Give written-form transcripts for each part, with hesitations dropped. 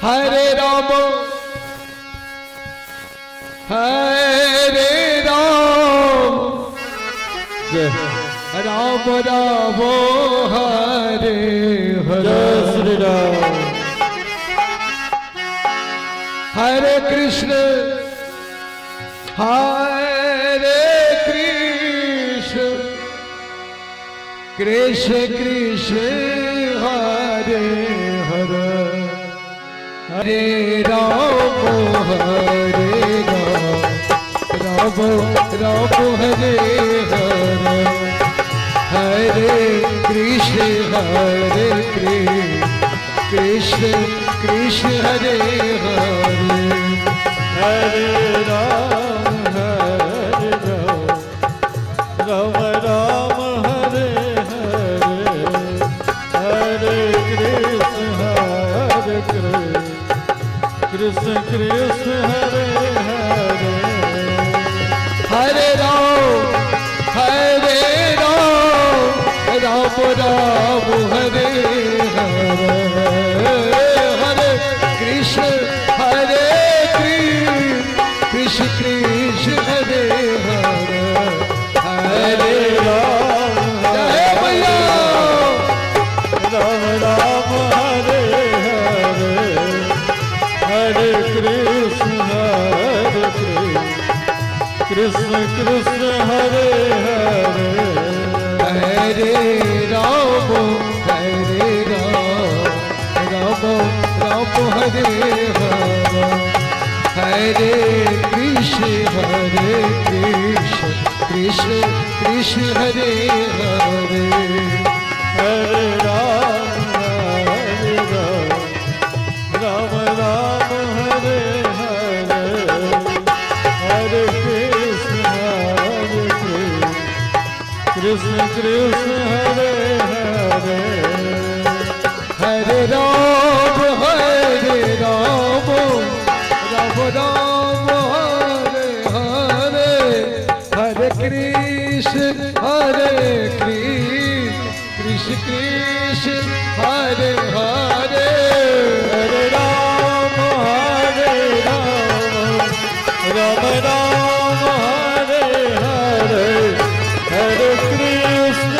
हरे राम राम राम हरे हरे श्री राम। हरे कृष्ण कृष्ण कृष्ण हरे हरे हरे राम राम राम हरे हरे हरे कृष्ण कृष्ण कृष्ण हरे हरे हरे राम राम राम हरे हरे हरे कृष्ण कृष्ण हरे हरे हरे राम राम राम हरे हरे हरे कृष्ण कृष्ण कृष्ण हरे हरे हरे राम जय भैया Ram Ram Hare Hare Hare Krishna Krishna Krishna Hare Hare Hare Ram Ram Ram Hare Hare Hare Krishna Krishna Krishna Hare Hare Hare Ram Ram Ram Hare Hare Hare Krishna Krishna Krishna Hare Hare Hare Ram Ram Ram Hare Hare Hare Krishna Krishna Krishna Hare Hare Hare Ram Ram Ram Hare Hare Hare Krishna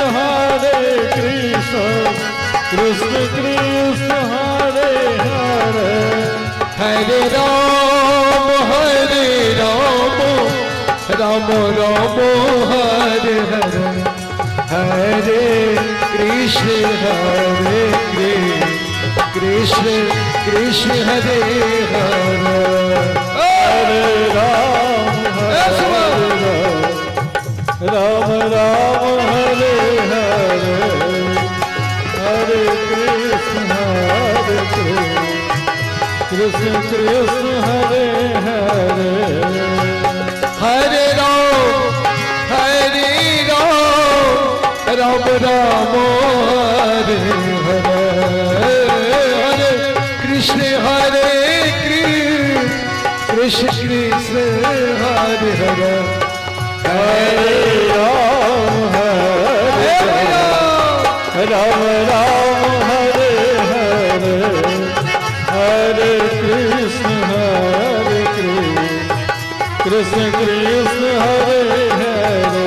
Krishna Krishna Hare Hare Hare Ram Ram Ram Hare Hare Hare Krishna Krishna Krishna Hare Hare Hare Ram Ram Hare Hare Hare Krishna Krishna Krishna Hare Hare Hare Ram Ram Ram Hare Hare Hare Krishna Krishna Krishna Hare Hare Hare Ram Ram Hare Hare Hare Krishna Krishna Krishna Hare Hare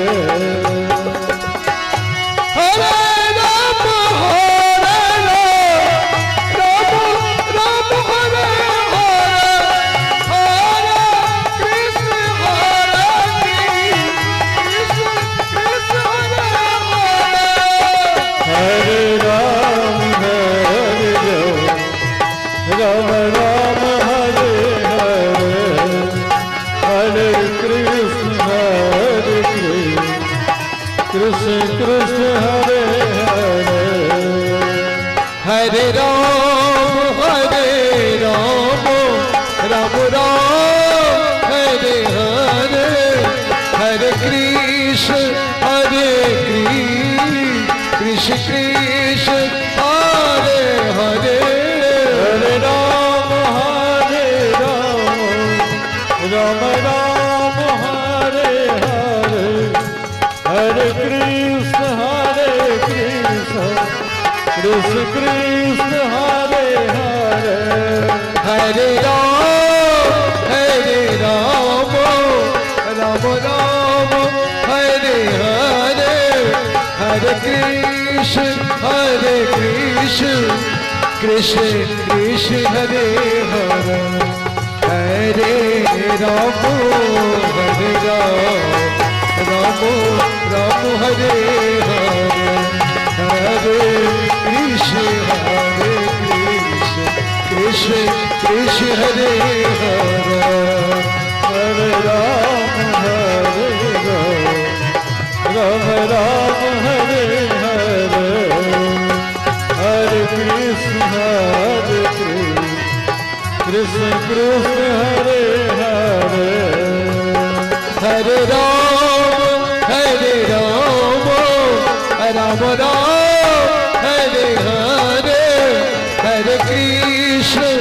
Ram Ram Hare Hare Hare Krishna Krishna Krishna Hare Hare Hare Ram Ram Hare Hare Hare Krishna Krishna Krishna Hare Hare Hare Ram Ram Ram Hare Hare Hare Krishna Krishna Krishna Hare Hare Hare Ram, Ram Ram, Hare Hare, Hare Krishna, Krishna Krishna, Hare Hare, Hare Ram, Ram Ram, Hare Hare, Hare Krishna, Krishna Krishna, Hare Hare, Hare Ram, Hare Ram, Ram Ram, Hare Hare, Hare Krishna, Krishna Krishna, Hare Hare, Hare Ram, Ram Ram, Hare Hare, Hare Krishna,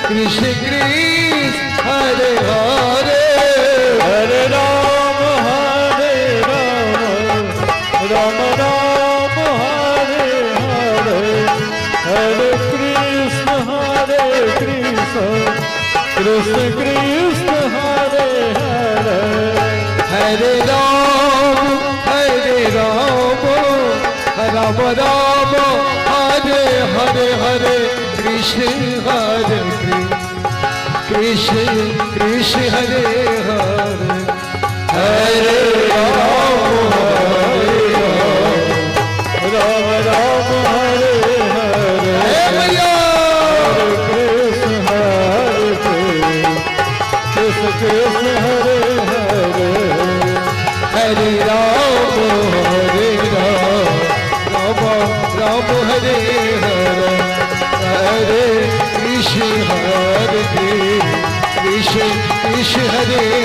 Krishna Krishna, Hare Hare, Hare Ram, Hare Ram, Ram Ram, Hare Hare, Hare Krishna, Krishna Krishna, Hare Hare, Hare Ram, Ram Ram, Hare Hare, Hare Krishna, Krishna Krishna, Hare Hare, Hare Ram, Ram Ram, Hare Hare, Hare Krishna, Krishna Krishna, Hare Hare, Hare Ram, Ram Hare Hare, Hare Krishna, Krishna Krishna, Hare